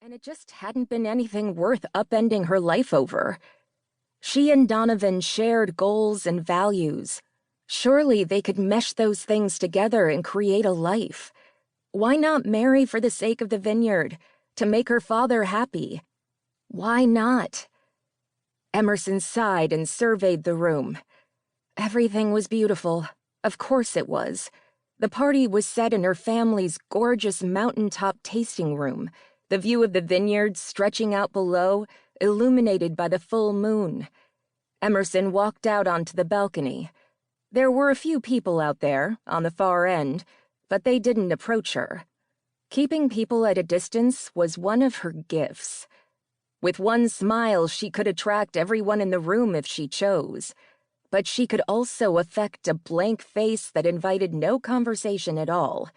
and it just hadn't been anything worth upending her life over. She and Donovan shared goals and values. Surely they could mesh those things together and create a life. Why not marry for the sake of the vineyard, to make her father happy? Why not? Emerson sighed and surveyed the room. Everything was beautiful. Of course it was. The party was set in her family's gorgeous mountaintop tasting room, the view of the vineyard stretching out below, illuminated by the full moon. Emerson walked out onto the balcony. There were a few people out there, on the far end, but they didn't approach her. Keeping people at a distance was one of her gifts. With one smile, she could attract everyone in the room if she chose. But she could also affect a blank face that invited no conversation at all.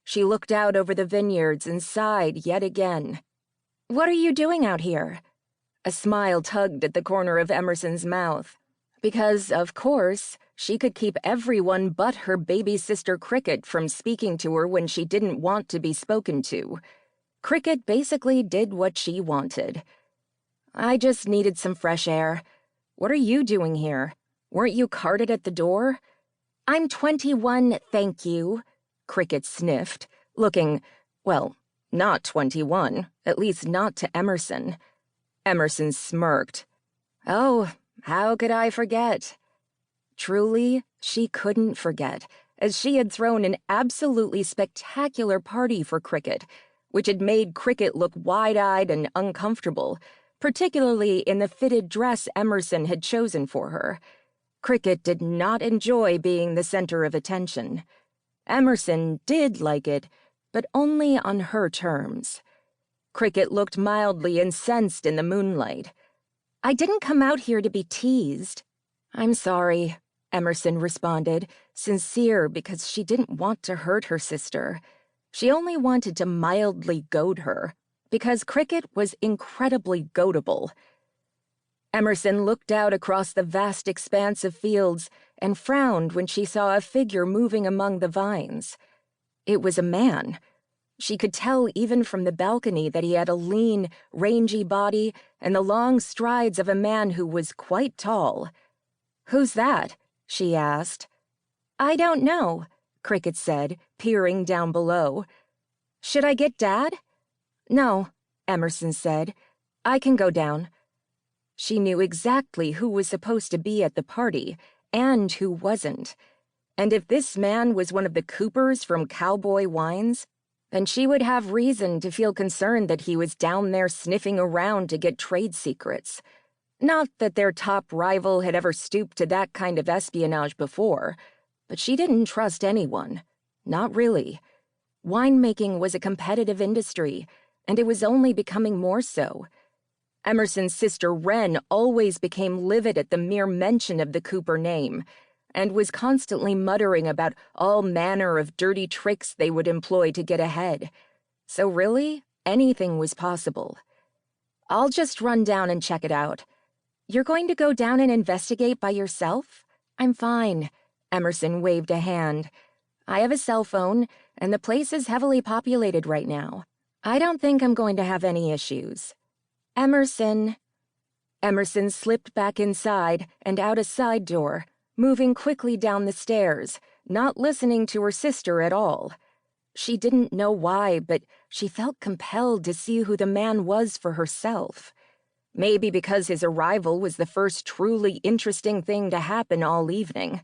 She looked out over the vineyards and sighed yet again. "What are you doing out here?" A smile tugged at the corner of Emerson's mouth. Because, of course, she could keep everyone but her baby sister Cricket from speaking to her when she didn't want to be spoken to. Cricket basically did what she wanted. "I just needed some fresh air. What are you doing here? Weren't you carted at the door?" "I'm 21, thank you," Cricket sniffed, looking, well, not 21, at least not to Emerson. Emerson smirked. "Oh, how could I forget?" Truly, she couldn't forget, as she had thrown an absolutely spectacular party for Cricket, which had made Cricket look wide-eyed and uncomfortable, particularly in the fitted dress Emerson had chosen for her. Cricket did not enjoy being the center of attention. Emerson did like it, but only on her terms. Cricket looked mildly incensed in the moonlight. "I didn't come out here to be teased." "I'm sorry," Emerson responded, sincere because she didn't want to hurt her sister. She only wanted to mildly goad her, because Cricket was incredibly goadable. Emerson looked out across the vast expanse of fields and frowned when she saw a figure moving among the vines. It was a man. She could tell even from the balcony that he had a lean, rangy body and the long strides of a man who was quite tall. "Who's that?" she asked. "I don't know," Cricket said, peering down below. "Should I get Dad?" "No," Emerson said. "I can go down." She knew exactly who was supposed to be at the party and who wasn't. And if this man was one of the Coopers from Cowboy Wines, then she would have reason to feel concerned that he was down there sniffing around to get trade secrets. Not that their top rival had ever stooped to that kind of espionage before, but she didn't trust anyone. Not really. Winemaking was a competitive industry, and it was only becoming more so. Emerson's sister Wren always became livid at the mere mention of the Cooper name, and was constantly muttering about all manner of dirty tricks they would employ to get ahead. So really, anything was possible. "I'll just run down and check it out." "You're going to go down and investigate by yourself?" "I'm fine." Emerson waved a hand. "I have a cell phone, and the place is heavily populated right now. I don't think I'm going to have any issues." "Emerson." Emerson slipped back inside and out a side door, moving quickly down the stairs, not listening to her sister at all. She didn't know why, but she felt compelled to see who the man was for herself. Maybe because his arrival was the first truly interesting thing to happen all evening.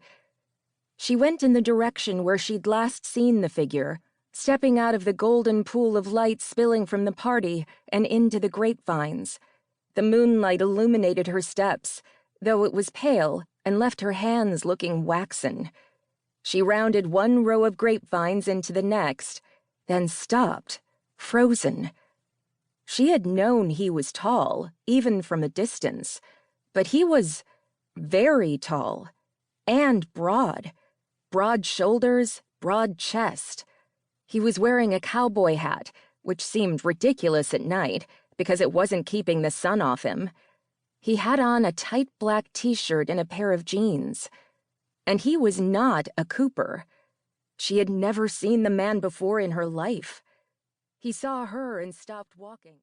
She went in the direction where she'd last seen the figure, stepping out of the golden pool of light spilling from the party and into the grapevines. The moonlight illuminated her steps, though it was pale and left her hands looking waxen. She rounded one row of grapevines into the next, then stopped, frozen. She had known he was tall, even from a distance, but he was very tall and broad. Broad shoulders, broad chest. He was wearing a cowboy hat, which seemed ridiculous at night because it wasn't keeping the sun off him. He had on a tight black t-shirt and a pair of jeans. And he was not a Cooper. She had never seen the man before in her life. He saw her and stopped walking.